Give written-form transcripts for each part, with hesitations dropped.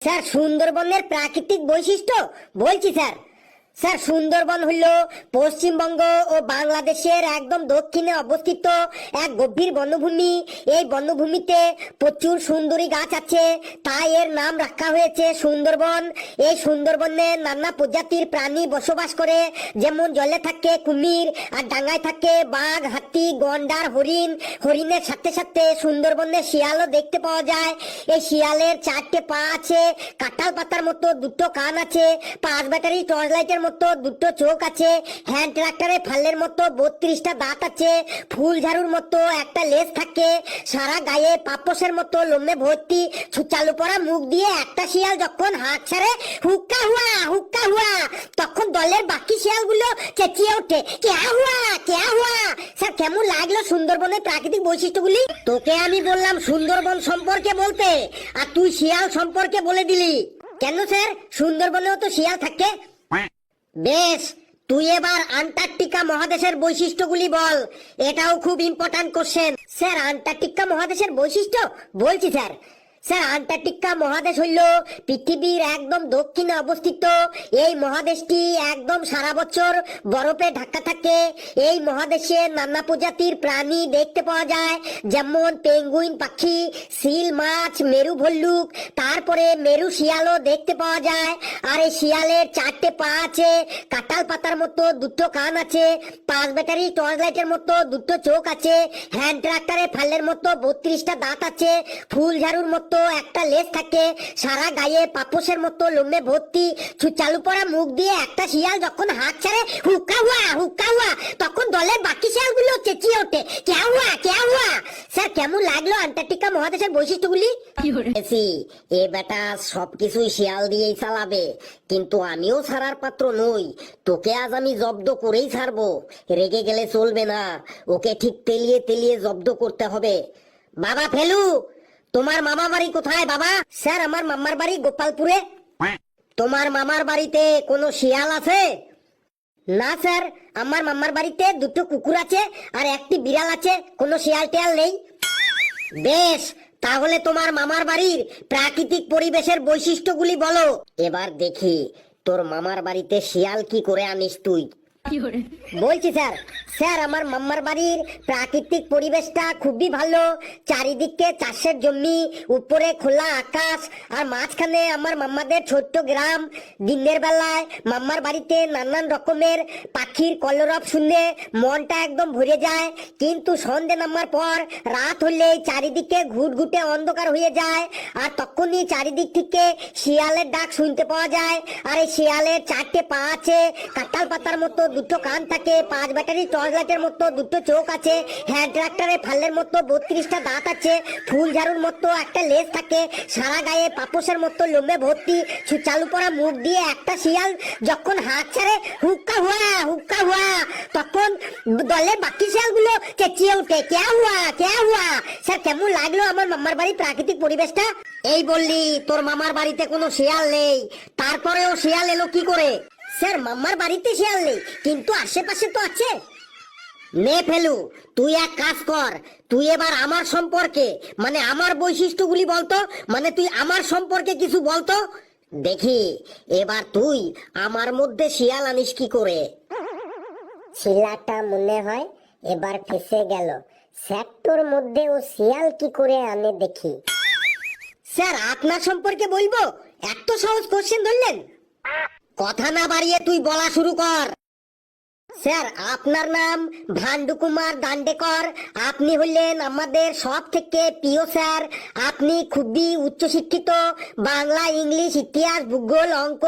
Sir সুন্দরবনের প্রাকৃতিক বৈশিষ্ট্য বলছি স্যার। স্যার সুন্দরবন হল পশ্চিমবঙ্গ ও বাংলাদেশের একদম দক্ষিণে অবস্থিত এক গভীর বনভূমি। এই বনভূমিতে প্রচুর সুন্দরী গাছ আছে, তাই এর নাম রাখা হয়েছে সুন্দরবন। এই সুন্দরবনে নানা প্রজাতির প্রাণী বসবাস করে, যেমন জলে থাকে কুমির আর ডাঙায় থাকে বাঘ, হাতি, গন্ডার, হরিণ। হরিণের সাথে সাথে সুন্দরবনে শিয়ালও দেখতে পাওয়া যায়। এই শিয়ালের 4টে পা আছে, কাঁঠাল পাতার মতো 2টো কান আছে, 5 ব্যাটারি টর্চ লাইটের মতো 2টো চোখ আছে, হ্যান্ড ট্রাক্টরে ফালের মতো 32টা দাঁত আছে, ফুল ঝাড়ুর মতো একটা লেজ থাকে, সারা গায়ে পাপোশের মতো লোমে ভর্তি, ছুচালু পড়া মুখ দিয়ে একটা শিয়াল যখন হাঁক ছাড়ে হুক্কা হুয়া হুক্কা হুয়া, তখন দলের বাকি শিয়ালগুলো চেঁচিয়ে ওঠে কেয়া হুয়া কেয়া হুয়া। স্যার কেমন লাগলো সুন্দরবনের প্রাকৃতিক বৈশিষ্ট্যগুলি? তোকে আমি বললাম সুন্দরবন সম্পর্কে বলতে, আর তুই শিয়াল সম্পর্কে বলে দিলি কেন? স্যার সুন্দরবনেও তো শিয়াল থাকে। বেশ, তুই এবার আন্টার্কটিকা মহাদেশের বৈশিষ্ট্যগুলি বল। এটাও খুব ইম্পর্টেন্ট কোশ্চেন। স্যার আন্টার্কটিকা মহাদেশের বৈশিষ্ট্য বলছি স্যার। স্যার আন্টার্কটিকা মহাদেশ হইল পৃথিবীর একদম দক্ষিণে অবস্থিত। এই মহাদেশটি একদম সারা বছর বরফে ঢাকা থাকে। এই মহাদেশে নানা প্রজাতির প্রাণী দেখতে পাওয়া যায়, যেমন পেঙ্গুইন পাখি, সিল মাছ, মেরু ভল্লুক, তারপরে মেরু শিয়ালও দেখতে পাওয়া যায়। আর এই শিয়ালের 4টে পা আছে, কাঁঠাল পাতার মতো 2টো কান আছে, 5 ব্যাটারি টর্চ লাইটের মতো 2টো চোখ আছে, হ্যান্ড ট্রাক্টরে ফালের মতো 32টা দাঁত আছে, ফুল ঝাড়ুর মতো একটা লেজ থাকে, সারা গায়ে পাপোশের মতো লোমে ভর্তি, চালু পড়া মুখ দিয়ে একটা শিয়াল যখন হাত ছাড়ে হুক্কা হুয়া, তখন দলের বাকি শিয়ালগুলো চেঁচিয়ে ওঠে কেয়া হুয়া। স্যার কেমন লাগলো আন্টার্কটিকা মহাদেশের বৈশিষ্ট্যগুলি? এ বেটা সবকিছুই শিয়াল দিয়েই চালাবে, কিন্তু আমিও ছাড়ার পাত্র নই। তোকে আজ আমি জব্দ করেই ছাড়বো। রেগে গেলে চলবে না, ওকে ঠিক তেলিয়ে তেলিয়ে জব্দ করতে হবে। বাবা ফেলু, তোমার মামা বাড়ি কোথায় বাবা? স্যার আমার মামার বাড়ি গোপালপুরে। তোমার মামার বাড়িতে কোনো শিয়াল আছে? না স্যার, আমার মামার বাড়িতে 2টো কুকুর আছে আর একটি বিড়াল আছে, কোনো শিয়াল টিয়াল নেই। বেশ, তাহলে তোমার মামার বাড়ির প্রাকৃতিক পরিবেশের বৈশিষ্ট্যগুলি বলো। এবার দেখি তোর মামার বাড়িতে শিয়াল কি করে আনিস তুই। বলছি স্যার। স্যার আমার মামার বাড়ির প্রাকৃতিক পরিবেশটা খুবই ভালো। চারিদিকে চাষের জমি, উপরে খোলা আকাশ, আর মাঝখানে আমার মামাদের ছোট্ট গ্রাম। দিনের বেলায় মামার বাড়িতে নানান রকমের পাখির কলরব শুনে মনটা একদম ভরে যায়, কিন্তু সন্ধে নামার পর রাত হলেই চারিদিকে ঘুটঘুটে অন্ধকার হয়ে যায়, আর তখনই চারিদিক থেকে শিয়ালের ডাক শুনতে পাওয়া যায়। আর এই শিয়ালের 4টে পা আছে, কাঁঠাল পাতার মতো 2টো কান থাকে, 5 ব্যাটারি টর্চ লাইটের মতো 2টো চোখ আছে, হ্যান্ড ট্রাক্টরে ফালের মতো 32টা দাঁত আছে, ফুল ঝাড়ুর মতো একটা লেজ থাকে, সারা গায়ে পাপোশের মতো লোমে ভর্তি, চালু পড়া মুখ দিয়ে একটা শিয়াল যখন হাত ছাড়ে হুক্কা হুয়া, তখন দলের বাকি শিয়ালগুলো চেঁচিয়ে ওঠে কেয়া হুয়া। স্যার কেমন লাগলো আমার মামার বাড়ির প্রাকৃতিক পরিবেশটা? এই বললি তোর মামার বাড়িতে কোনো শিয়াল নেই, তারপরেও শিয়াল এলো কি করে? স্যার মামার বাড়িতে শিয়াল নেই, কিন্তু আশেপাশে তো আছে। নে ফেলু, তুই এক কাজ কর, তুই এবার আমার সম্পর্কে মানে আমার বৈশিষ্ট্যগুলি বলতো, মানে তুই আমার সম্পর্কে কিছু বলতো দেখি। এবার তুই আমার মধ্যে শিয়াল আনিস কি করে? শিলাটা মনে হয় এবার ফেসে গেল। সেক্টর মধ্যে ও শিয়াল কি করে আনে দেখি। স্যার আপনার সম্পর্কে বলবো? এত সহজ কোশ্চেন ধরলেন? কথা না বাড়িয়ে তুই বলা শুরু কর। স্যার আপনার নাম ভান্ডু কুমার দান্ডেকর। আপনি হলেন আমাদের সব থেকে প্রিয় স্যার। আপনি খুবই উচ্চশিক্ষিত, বাংলা, ইংলিশ, ইতিহাস, ভূগোল, অঙ্ক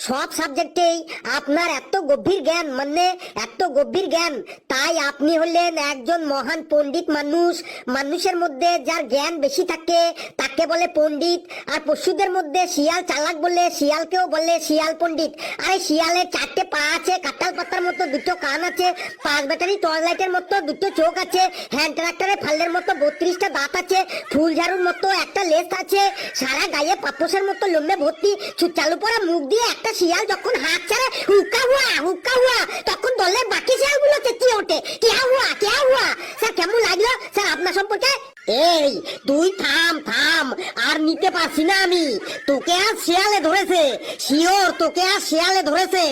সব সাবজেক্টেই আপনার এত গভীর জ্ঞান, মানে এত গভীর জ্ঞান, তাই আপনি হলেন একজন মহান পণ্ডিত মানুষ। মানুষের মধ্যে যার জ্ঞান বেশি থাকে তাকে বলে পণ্ডিত, আর পশুদের মধ্যে শিয়াল চালাক বলে শিয়ালকেও বলে শিয়াল পণ্ডিত। আর শিয়ালের 4টে পা আছে, কাঁঠাল পাতার মতো 2টো কান আছে, 5 ব্যাটারি টর্চ লাইটের মতো 2টো চোখ আছে, হ্যান্ড ট্রাক্টরে ফালের মতো 32টা দাঁত আছে, ফুল ঝাড়ুর মতো একটা লেজ আছে, সারা গায়ে পাপোশের মতো লোমে ভর্তি, চালু পড়া মুখ দিয়ে একটা শিয়াল যখন হাত ছাড়ে হুক্কা হুয়া, তখন দলের বাকি শিয়ালগুলো চেঁচিয়ে ওঠে কেয়া হুয়া। স্যার কেমন লাগলো স্যার আপনার সম্পর্কে? এই তুই থাম থাম, আর নিতে পারছি না আমি। তোকে আর শিয়ালে ধরেছে, শিওর তোকে আর শিয়ালে ধরেছে।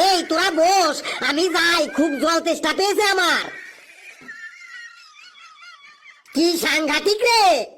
এই তোরা বস, আমি যাই, খুব জল তেষ্টা পেয়েছে আমার। কি সাংঘাতিক রে।